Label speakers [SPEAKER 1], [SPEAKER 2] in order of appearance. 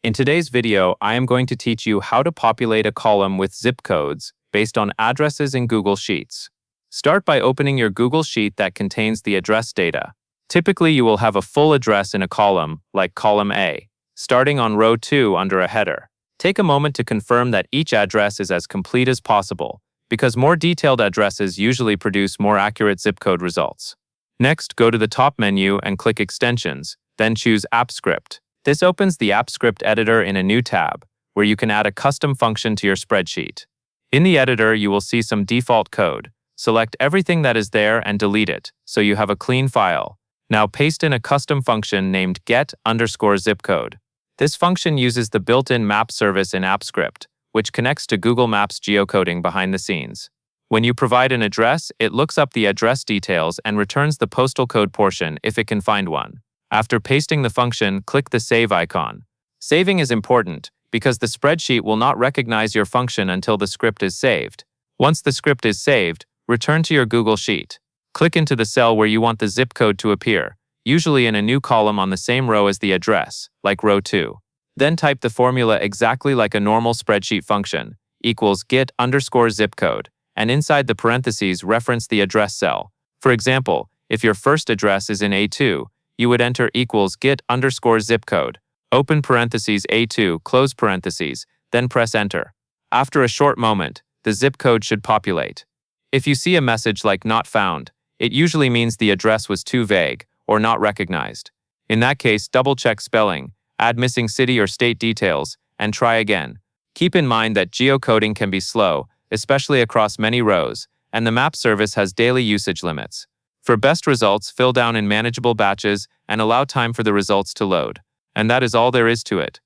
[SPEAKER 1] In today's video, I am going to teach you how to populate a column with zip codes based on addresses in Google Sheets. Start by opening your Google Sheet that contains the address data. Typically, you will have a full address in a column, like column A, starting on row 2 under a header. Take a moment to confirm that each address is as complete as possible, because more detailed addresses usually produce more accurate zip code results. Next, go to the top menu and click Extensions, then choose AppScript. This opens the AppScript editor in a new tab, where you can add a custom function to your spreadsheet. In the editor, you will see some default code. Select everything that is there and delete it, so you have a clean file. Now paste in a custom function named get_zipcode. This function uses the built-in map service in AppScript, which connects to Google Maps geocoding behind the scenes. When you provide an address, it looks up the address details and returns the postal code portion if it can find one. After pasting the function, click the Save icon. Saving is important because the spreadsheet will not recognize your function until the script is saved. Once the script is saved, return to your Google Sheet. Click into the cell where you want the zip code to appear, usually in a new column on the same row as the address, like row 2. Then type the formula exactly like a normal spreadsheet function, equals get_zipcode, and inside the parentheses reference the address cell. For example, if your first address is in A2, you would enter equals get_zipcode, open parentheses A2, close parentheses, then press enter. After a short moment, the zip code should populate. If you see a message like not found, it usually means the address was too vague or not recognized. In that case, double-check spelling, add missing city or state details, and try again. Keep in mind that geocoding can be slow, especially across many rows, and the map service has daily usage limits. For best results, fill down in manageable batches and allow time for the results to load. And that is all there is to it.